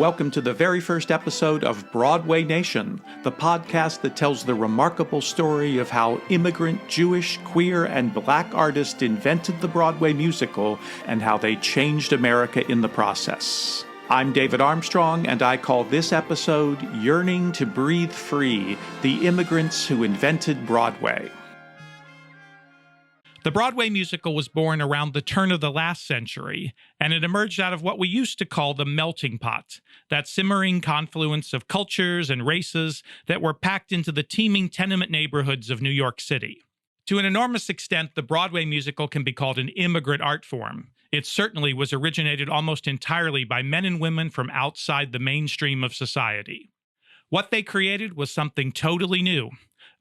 welcome to the very first episode of Broadway Nation, the podcast that tells the remarkable story of how immigrant Jewish, queer, and black artists invented the Broadway musical and how they changed America in the process. I'm David Armstrong, and I call this episode Yearning to Breathe Free, the Immigrants Who Invented Broadway. The Broadway musical was born around the turn of the last century, and it emerged out of what we used to call the melting pot, that simmering confluence of cultures and races that were packed into the teeming tenement neighborhoods of New York City. To an enormous extent, the Broadway musical can be called an immigrant art form. It certainly was originated almost entirely by men and women from outside the mainstream of society. What they created was something totally new.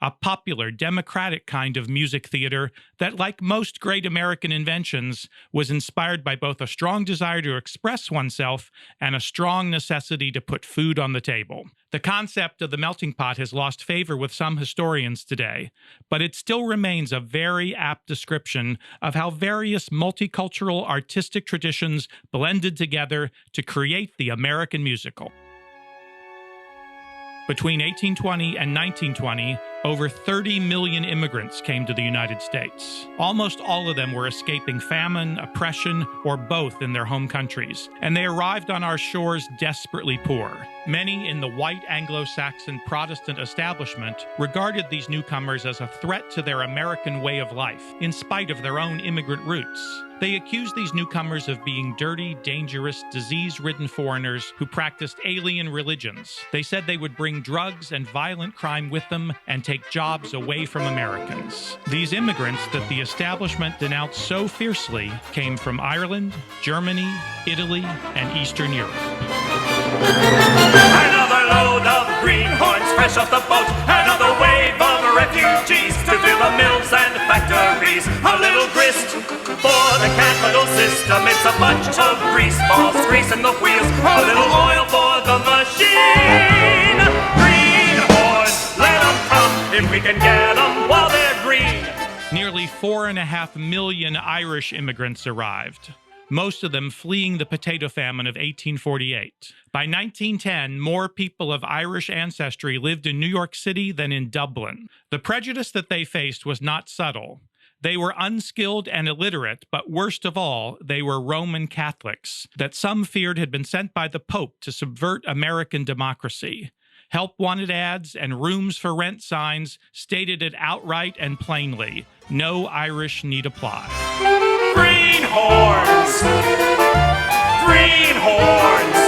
A popular, democratic kind of music theater that, like most great American inventions, was inspired by both a strong desire to express oneself and a strong necessity to put food on the table. The concept of the melting pot has lost favor with some historians today, but it still remains a very apt description of how various multicultural artistic traditions blended together to create the American musical. Between 1820 and 1920, over 30 million immigrants came to the United States. Almost all of them were escaping famine, oppression, or both in their home countries, and they arrived on our shores desperately poor. Many in the white Anglo-Saxon Protestant establishment regarded these newcomers as a threat to their American way of life, in spite of their own immigrant roots. They accused these newcomers of being dirty, dangerous, disease-ridden foreigners who practiced alien religions. They said they would bring drugs and violent crime with them and take jobs away from Americans. These immigrants that the establishment denounced so fiercely came from Ireland, Germany, Italy, and Eastern Europe. Another load of greenhorns fresh off the boat. Another wave of refugees to fill the mills and factories. A little grist for the capital system. It's a bunch of grease balls greasing the wheels. A little oil for the machine. Greenhorns, let them come if we can get them while they're green. Nearly 4.5 million Irish immigrants arrived, most of them fleeing the potato famine of 1848. By 1910, more people of Irish ancestry lived in New York City than in Dublin. The prejudice that they faced was not subtle. They were unskilled and illiterate, but worst of all, they were Roman Catholics, that some feared had been sent by the Pope to subvert American democracy. Help wanted ads and rooms for rent signs stated it outright and plainly. No Irish need apply. Greenhorns! Greenhorns!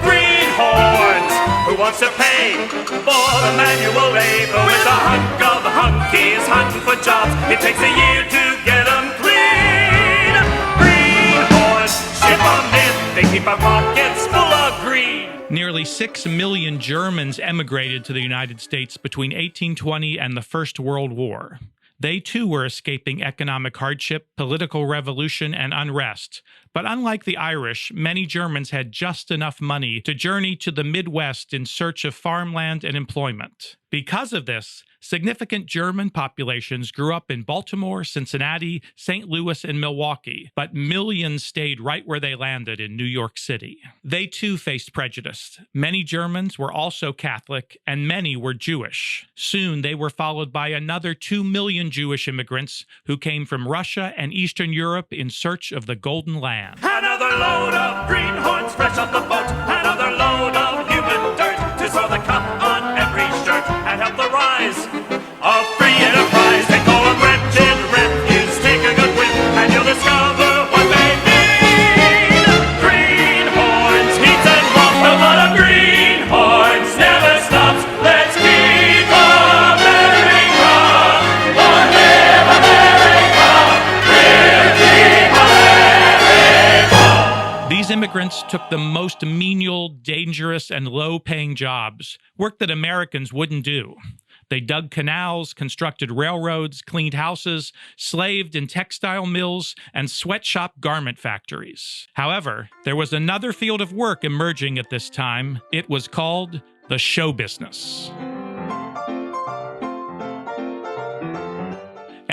Greenhorns! Who wants to pay for the manual labor with a hunk of hunkies hunting for jobs? It takes a year to get them clean. Greenhorns, ship them in. They keep our pockets full of green. Nearly 6 million Germans emigrated to the United States between 1820 and the First World War. They too were escaping economic hardship, political revolution, and unrest. But unlike the Irish, many Germans had just enough money to journey to the Midwest in search of farmland and employment. Because of this, significant German populations grew up in Baltimore, Cincinnati, St. Louis, and Milwaukee, but millions stayed right where they landed in New York City. They too faced prejudice. Many Germans were also Catholic, and many were Jewish. Soon they were followed by another 2 million Jewish immigrants who came from Russia and Eastern Europe in search of the Golden Land. Another load of greenhorns fresh off the boat. Another load of human dirt to throw the cup on every shirt and help the rise of free enterprise. They call them wretched refuse. Take a good whiff and you'll discover what they mean. Greenhorns, heat and warmth. The blood of greenhorns never stops. Let's keep America. Long live America. We'll keep America. These immigrants took the most menial, dangerous, and low-paying jobs, work that Americans wouldn't do. They dug canals, constructed railroads, cleaned houses, slaved in textile mills, and sweatshop garment factories. However, there was another field of work emerging at this time. It was called the show business.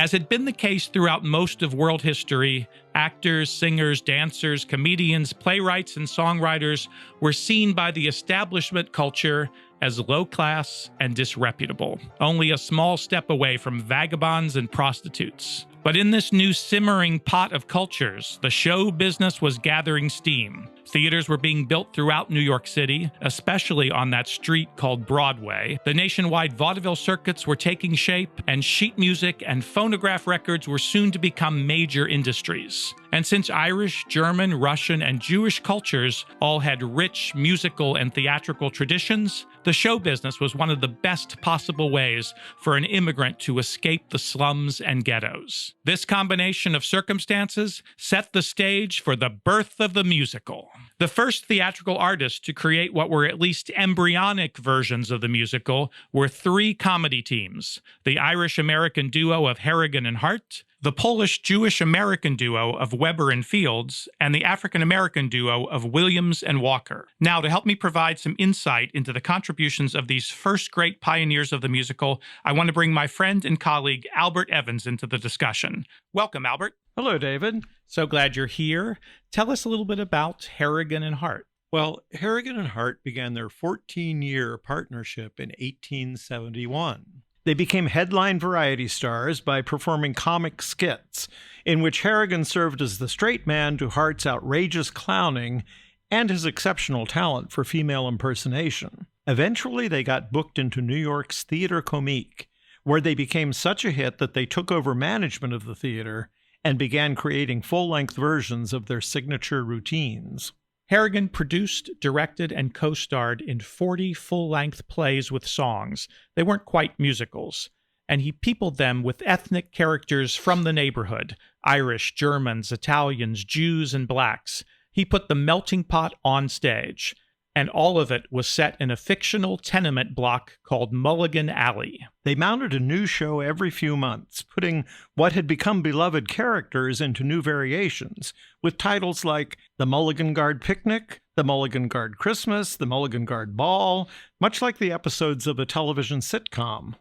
As had been the case throughout most of world history, actors, singers, dancers, comedians, playwrights, and songwriters were seen by the establishment culture as low class and disreputable, only a small step away from vagabonds and prostitutes. But in this new simmering pot of cultures, the show business was gathering steam. Theaters were being built throughout New York City, especially on that street called Broadway. The nationwide vaudeville circuits were taking shape, and sheet music and phonograph records were soon to become major industries. And since Irish, German, Russian, and Jewish cultures all had rich musical and theatrical traditions, the show business was one of the best possible ways for an immigrant to escape the slums and ghettos. This combination of circumstances set the stage for the birth of the musical. The first theatrical artists to create what were at least embryonic versions of the musical were three comedy teams: the Irish-American duo of Harrigan and Hart, the Polish-Jewish-American duo of Weber and Fields, and the African-American duo of Williams and Walker. Now, to help me provide some insight into the contributions of these first great pioneers of the musical, I want to bring my friend and colleague Albert Evans into the discussion. Welcome, Albert. Hello, David. So glad you're here. Tell us a little bit about Harrigan and Hart. Well, Harrigan and Hart began their 14-year partnership in 1871. They became headline variety stars by performing comic skits, in which Harrigan served as the straight man to Hart's outrageous clowning and his exceptional talent for female impersonation. Eventually, they got booked into New York's Theatre Comique, where they became such a hit that they took over management of the theater and began creating full-length versions of their signature routines. Harrigan produced, directed, and co-starred in 40 full-length plays with songs. They weren't quite musicals, and he peopled them with ethnic characters from the neighborhood: Irish, Germans, Italians, Jews, and blacks. He put the melting pot on stage, and all of it was set in a fictional tenement block called Mulligan Alley. They mounted a new show every few months, putting what had become beloved characters into new variations, with titles like The Mulligan Guard Picnic, The Mulligan Guard Christmas, The Mulligan Guard Ball, much like the episodes of a television sitcom.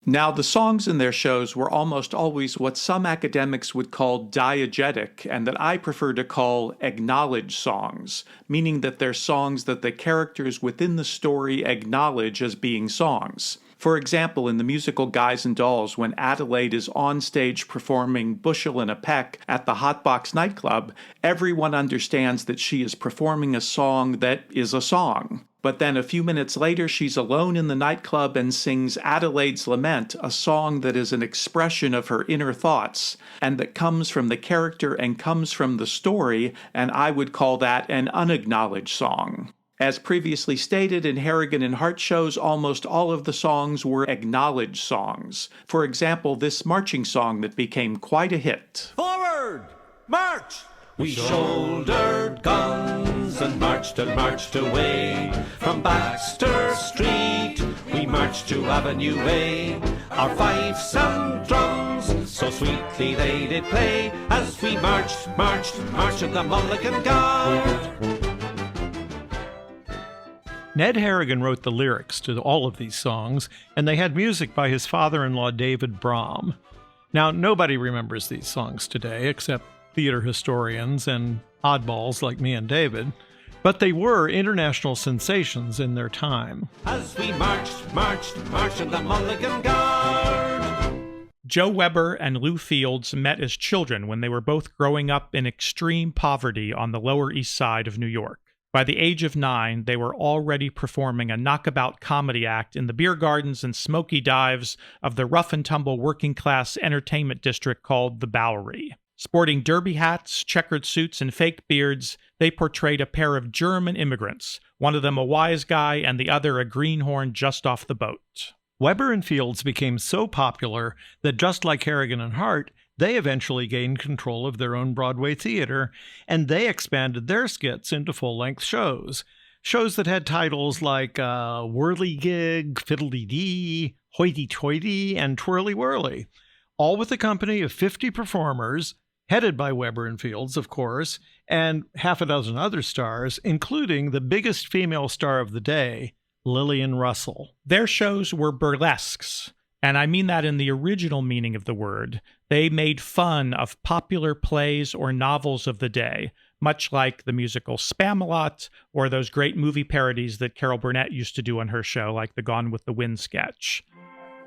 Now, the songs in their shows were almost always what some academics would call diegetic, and that I prefer to call acknowledge songs, meaning that they're songs that the characters within the story acknowledge as being songs. For example, in the musical Guys and Dolls, when Adelaide is on stage performing Bushel and a Peck at the Hotbox nightclub, everyone understands that she is performing a song that is a song. But then a few minutes later, she's alone in the nightclub and sings Adelaide's Lament, a song that is an expression of her inner thoughts, and that comes from the character and comes from the story, and I would call that an unacknowledged song. As previously stated, in Harrigan and Hart shows, almost all of the songs were acknowledged songs. For example, this marching song that became quite a hit. Forward! March! We shouldered guns and marched away. From Baxter Street, we marched to Avenue A. Our fifes and drums, so sweetly they did play, as we marched in the Mulligan Guard. Ned Harrigan wrote the lyrics to all of these songs, and they had music by his father-in-law David Brahm. Now, nobody remembers these songs today except theater historians and oddballs like me and David, but they were international sensations in their time. As we marched in the Mulligan Guard. Joe Weber and Lou Fields met as children when they were both growing up in extreme poverty on the Lower East Side of New York. By the age of 9, they were already performing a knockabout comedy act in the beer gardens and smoky dives of the rough-and-tumble working-class entertainment district called the Bowery. Sporting derby hats, checkered suits, and fake beards, they portrayed a pair of German immigrants, one of them a wise guy and the other a greenhorn just off the boat. Weber and Fields became so popular that, just like Harrigan and Hart, they eventually gained control of their own Broadway theater, and they expanded their skits into full-length shows. Shows that had titles like Whirligig, Fiddly-Dee, Hoity-Toity, and Twirly-Whirly, all with a company of 50 performers, headed by Weber and Fields, of course, and half a dozen other stars, including the biggest female star of the day, Lillian Russell. Their shows were burlesques, And I mean that in the original meaning of the word. They made fun of popular plays or novels of the day, much like the musical Spamalot or those great movie parodies that Carol Burnett used to do on her show, like the Gone with the Wind sketch.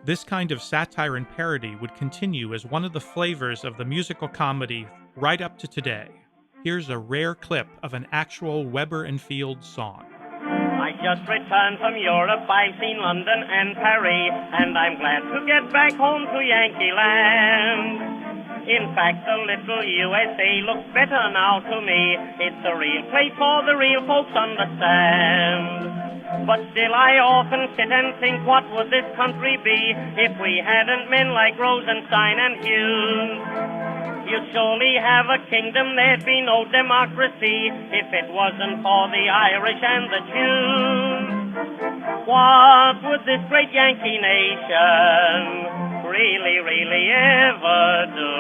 This kind of satire and parody would continue as one of the flavors of the musical comedy right up to today. Here's a rare clip of an actual Weber and Fields song. I just returned from Europe, I've seen London and Paris, and I'm glad to get back home to Yankee Land. In fact, the little USA looks better now to me. It's a real place for the real folks understand. But still I often sit and think, what would this country be if we hadn't men like Rosenstein and Hughes? You'd surely have a kingdom, there'd be no democracy if it wasn't for the Irish and the Jews. What would this great Yankee nation really ever do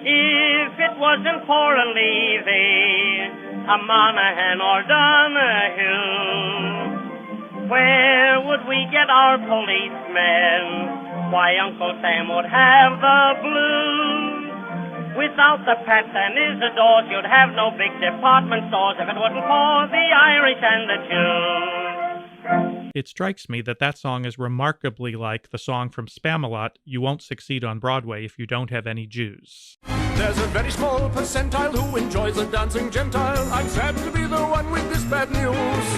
if it wasn't for a Levy, a Monaghan or Donahue? Where would we get our policemen? Why, Uncle Sam would have the blues. Without the Pats and Isidores, you'd have no big department stores if it wasn't for the Irish and the Jews. It strikes me that that song is remarkably like the song from Spamalot, You Won't Succeed on Broadway If You Don't Have Any Jews. There's a very small percentile who enjoys the dancing Gentile. I'm sad to be the one with this bad news.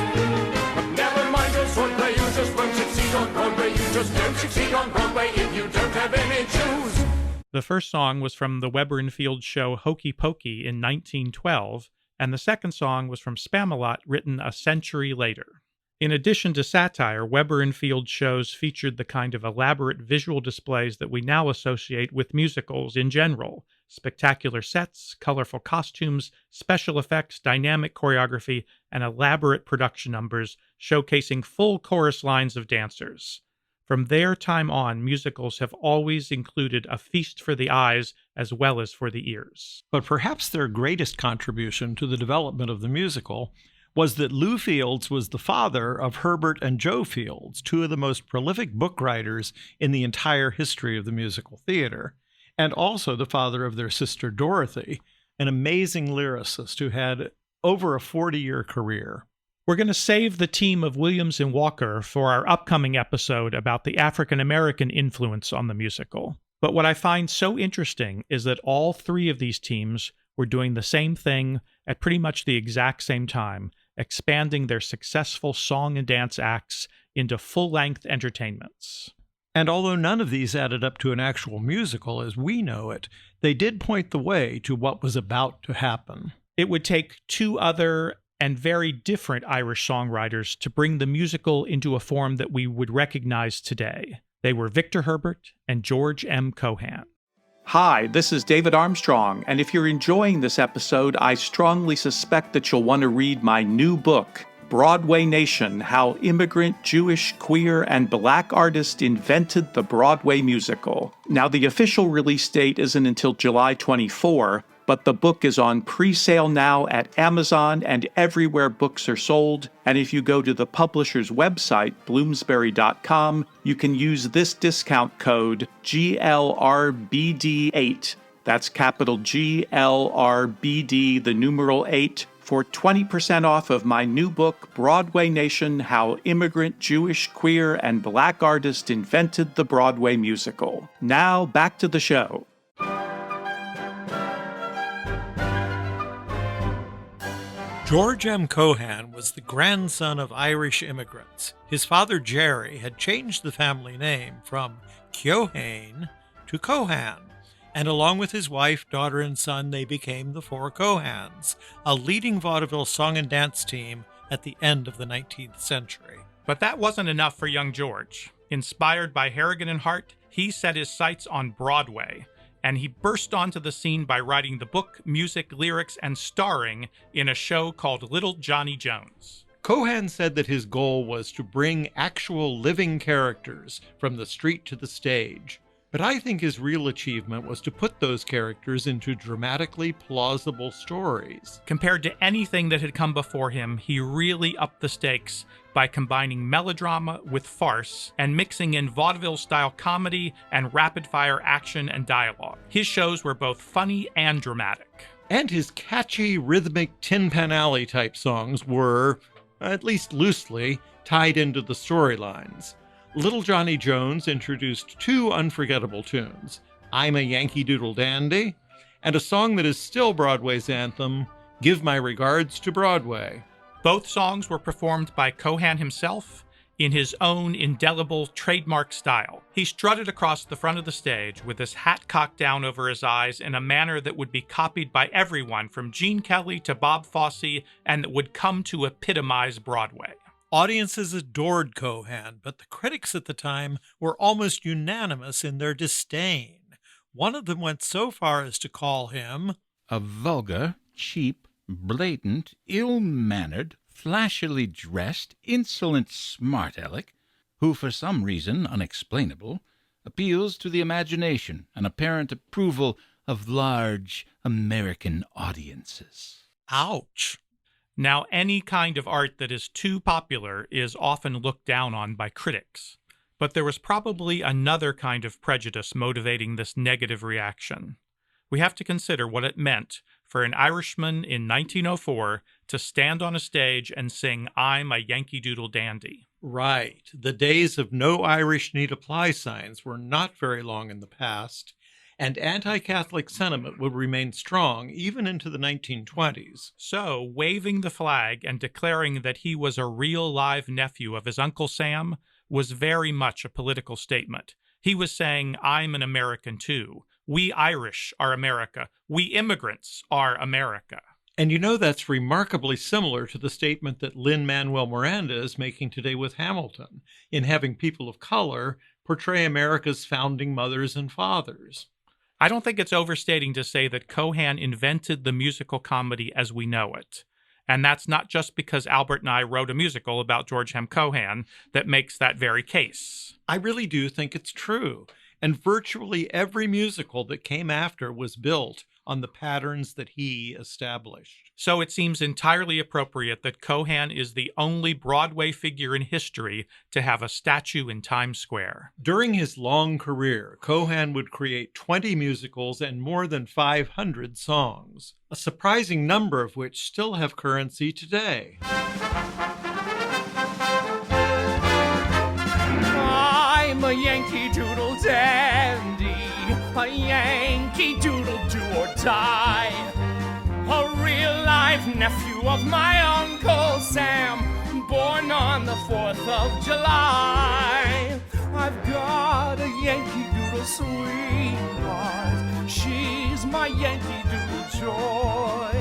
But never mind your swordplay, you just won't succeed on Broadway. You just don't succeed on Broadway if you don't have any Jews. The first song was from the Weber and Fields show Hokey Pokey in 1912, and the second song was from Spamalot, written a century later. In addition to satire, Weber and Fields shows featured the kind of elaborate visual displays that we now associate with musicals in general: spectacular sets, colorful costumes, special effects, dynamic choreography, and elaborate production numbers showcasing full chorus lines of dancers. From their time on, musicals have always included a feast for the eyes as well as for the ears. But perhaps their greatest contribution to the development of the musical was that Lou Fields was the father of Herbert and Joe Fields, two of the most prolific book writers in the entire history of the musical theater, and also the father of their sister Dorothy, an amazing lyricist who had over a 40-year career. We're going to save the team of Williams and Walker for our upcoming episode about the African-American influence on the musical. But what I find so interesting is that all three of these teams were doing the same thing at pretty much the exact same time, expanding their successful song and dance acts into full-length entertainments. And although none of these added up to an actual musical as we know it, they did point the way to what was about to happen. It would take two other and very different Irish songwriters to bring the musical into a form that we would recognize today. They were Victor Herbert and George M. Cohan. Hi, this is David Armstrong, and if you're enjoying this episode, I strongly suspect that you'll want to read my new book, Broadway Nation: How Immigrant, Jewish, Queer, and Black Artists Invented the Broadway Musical. Now, the official release date isn't until July 24, but the book is on pre-sale now at Amazon and everywhere books are sold. And if you go to the publisher's website, bloomsbury.com, you can use this discount code GLRBD8. That's capital GLRBD, the numeral 8, for 20% off of my new book, Broadway Nation: How Immigrant, Jewish, Queer, and Black Artists Invented the Broadway Musical. Now, back to the show. George M. Cohan was the grandson of Irish immigrants. His father, Jerry, had changed the family name from Cohan to Cohan, and along with his wife, daughter, and son, they became the Four Cohans, a leading vaudeville song and dance team at the end of the 19th century. But that wasn't enough for young George. Inspired by Harrigan and Hart, he set his sights on Broadway, and he burst onto the scene by writing the book, music, lyrics, and starring in a show called Little Johnny Jones. Cohan said that his goal was to bring actual living characters from the street to the stage, But I think his real achievement was to put those characters into dramatically plausible stories. Compared to anything that had come before him, he really upped the stakes by combining melodrama with farce and mixing in vaudeville-style comedy and rapid-fire action and dialogue. His shows were both funny and dramatic. And his catchy, rhythmic Tin Pan Alley type songs were, at least loosely, tied into the storylines. Little Johnny Jones introduced two unforgettable tunes, I'm a Yankee Doodle Dandy, and a song that is still Broadway's anthem, Give My Regards to Broadway. Both songs were performed by Cohan himself in his own indelible trademark style. He strutted across the front of the stage with his hat cocked down over his eyes in a manner that would be copied by everyone from Gene Kelly to Bob Fosse, and that would come to epitomize Broadway. Audiences adored Cohan, but the critics at the time were almost unanimous in their disdain. One of them went so far as to call him a vulgar, cheap, blatant, ill-mannered, flashily dressed, insolent smart-aleck, who for some reason unexplainable appeals to the imagination and apparent approval of large American audiences. Ouch. Now, any kind of art that is too popular is often looked down on by critics, but there was probably another kind of prejudice motivating this negative reaction. We have to consider what it meant for an Irishman in 1904 to stand on a stage and sing, I'm a Yankee Doodle Dandy. Right. The days of no Irish need apply signs were not very long in the past, and anti-Catholic sentiment would remain strong even into the 1920s. So, waving the flag and declaring that he was a real live nephew of his Uncle Sam was very much a political statement. He was saying, I'm an American too. We Irish are America. We immigrants are America. And you know that's remarkably similar to the statement that Lin-Manuel Miranda is making today with Hamilton, in having people of color portray America's founding mothers and fathers. I don't think it's overstating to say that Cohan invented the musical comedy as we know it. And that's not just because Albert and I wrote a musical about George M. Cohan that makes that very case. I really do think it's true. And virtually every musical that came after was built on the patterns that he established. So it seems entirely appropriate that Cohan is the only Broadway figure in history to have a statue in Times Square. During his long career, Cohan would create 20 musicals and more than 500 songs, a surprising number of which still have currency today. I'm a Yankee Doodle Dandy, a Yankee Doodle do or die, a real live nephew of my Uncle Sam, born on the 4th of July. I've got a Yankee Doodle sweetheart, she's my Yankee Doodle joy.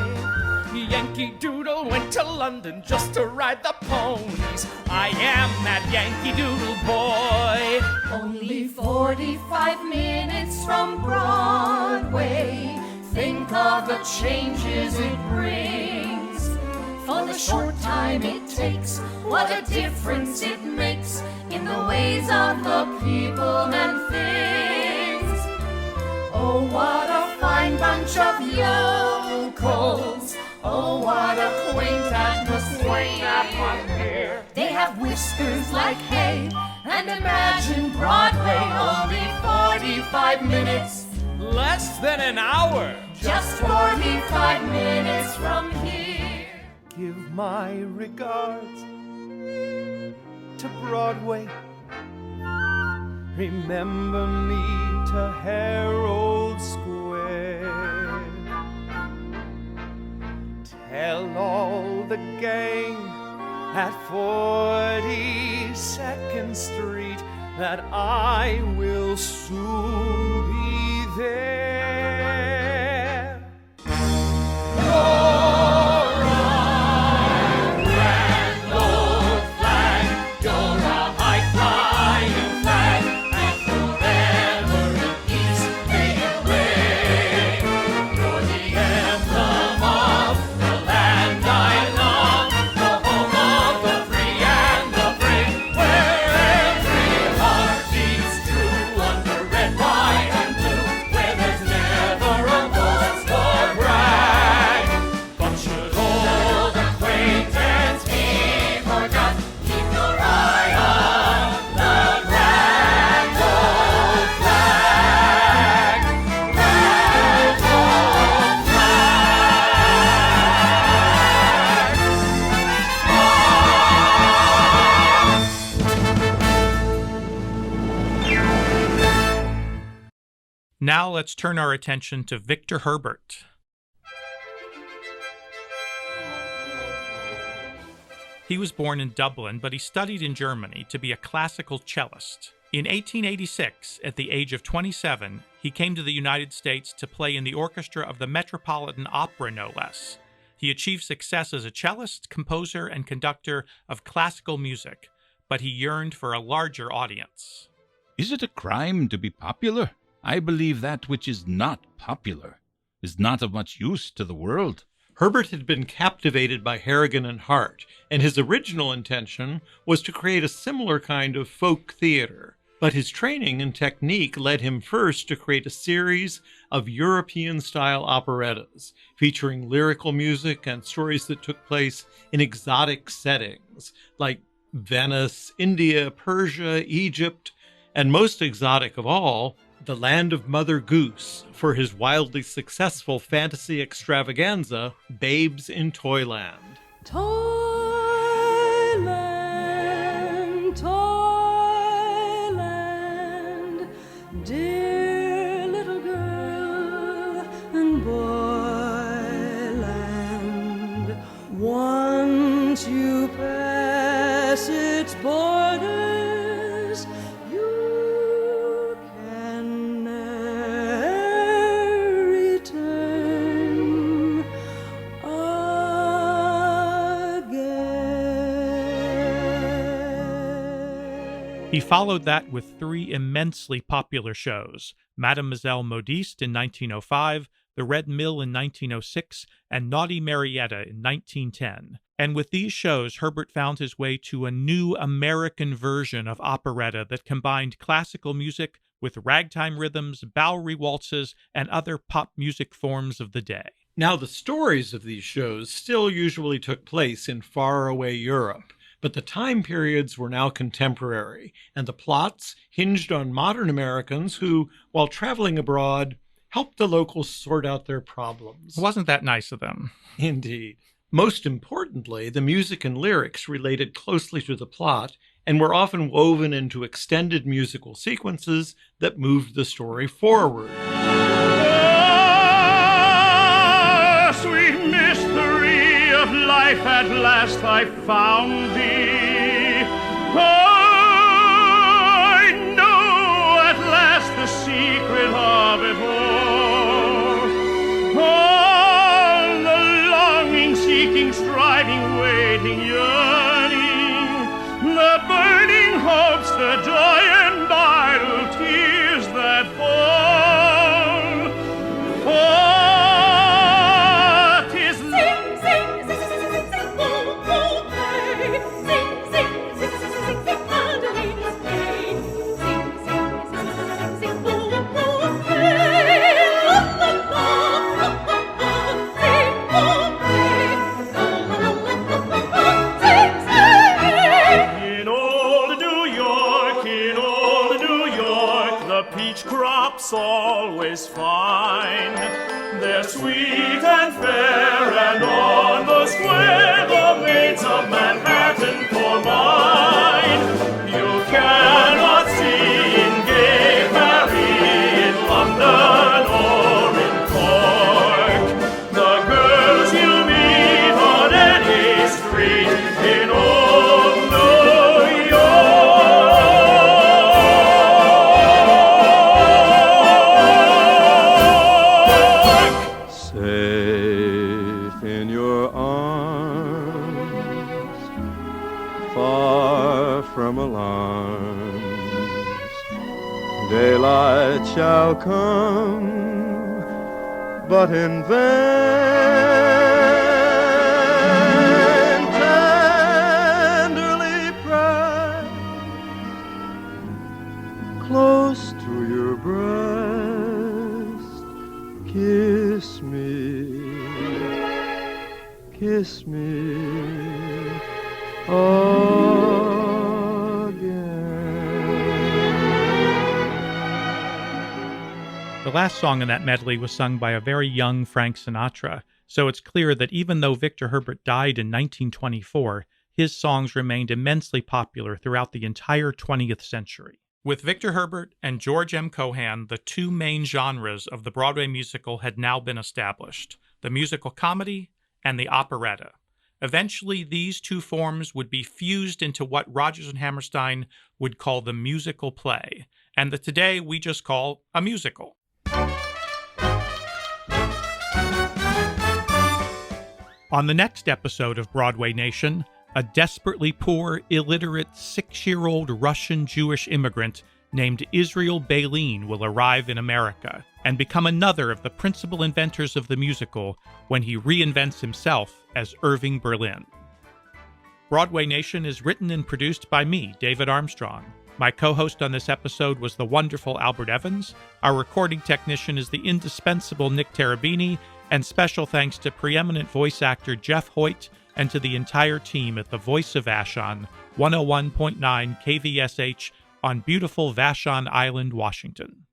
Yankee Doodle went to London just to ride the ponies. I am that Yankee Doodle boy. Only 45 minutes from Broadway. Think of the changes it brings. For the short time it takes, what a difference it makes in the ways of the people and things. Oh, what a fine bunch of yokels. Oh, what a quaint atmosphere. They have whiskers like hay, and imagine Broadway only 45 minutes. Less than an hour. Just 45 minutes from here. Give my regards to Broadway. Remember me to Herald Square. Tell all the gang at 42nd Street that I will soon be there. Where every heart beats true under red, white, Now let's turn our attention to Victor Herbert. He was born in Dublin, but he studied in Germany to be a classical cellist. In 1886, at the age of 27, he came to the United States to play in the orchestra of the Metropolitan Opera, no less. He achieved success as a cellist, composer, and conductor of classical music, but he yearned for a larger audience. Is it a crime to be popular? I believe that which is not popular is not of much use to the world. Herbert had been captivated by Harrigan and Hart, and his original intention was to create a similar kind of folk theater. But his training and technique led him first to create a series of European-style operettas, featuring lyrical music and stories that took place in exotic settings, like Venice, India, Persia, Egypt, and most exotic of all, the land of Mother Goose, for his wildly successful fantasy extravaganza, Babes in Toyland. Toyland, Toyland, dear little girl and boyland. Once you pass its borders, you can ne'er return again. He followed that with 3 immensely popular shows, Mademoiselle Modiste in 1905, The Red Mill in 1906, and Naughty Marietta in 1910. And with these shows, Herbert found his way to a new American version of operetta that combined classical music with ragtime rhythms, Bowery waltzes, and other pop music forms of the day. Now, the stories of these shows still usually took place in faraway Europe, but the time periods were now contemporary, and the plots hinged on modern Americans who, while traveling abroad, helped the locals sort out their problems. Wasn't that nice of them? Indeed. Most importantly, the music and lyrics related closely to the plot and were often woven into extended musical sequences that moved the story forward. Ah, sweet mystery of life, at last I found thee. I know at last the secret of it all the longing, seeking, striving, waiting, yearning, the burning hopes, the joy and idle tears that fall. Oh, 'tis Sing, sing, sing, sing, sing, sing, boo, boo, play. Sing, sing, sing, sing, sing, sing, sing, under ladies' play. Sing, sing, sing, sing, sing, sing, boo, boo, play. La, la, la, la, la, la. Sing, boo, play. La, la, la, la, la, la, la. Sing, sing. In old New York, the peach crop's always fine. They're sweet and fair, and on the square the maids of Manhattan pour mine. You cannot see in gay Paris, in London, or in Cork, the girls you meet on any street in old New York. Safe in your arms, far from alarms, daylight shall come, but in vain. Tenderly press close to your breast, kiss me again. The last song in that medley was sung by a very young Frank Sinatra, so it's clear that even though Victor Herbert died in 1924, his songs remained immensely popular throughout the entire 20th century. With Victor Herbert and George M. Cohan, the two main genres of the Broadway musical had now been established, the musical comedy and the operetta. Eventually, these two forms would be fused into what Rodgers and Hammerstein would call the musical play, and that today we just call a musical. On the next episode of Broadway Nation, a desperately poor, illiterate 6-year-old Russian Jewish immigrant named Israel Baleen will arrive in America and become another of the principal inventors of the musical when he reinvents himself as Irving Berlin. Broadway Nation is written and produced by me, David Armstrong. My co-host on this episode was the wonderful Albert Evans. Our recording technician is the indispensable Nick Terabini, and special thanks to preeminent voice actor Jeff Hoyt and to the entire team at the Voice of Vashon, 101.9 KVSH on beautiful Vashon Island, Washington.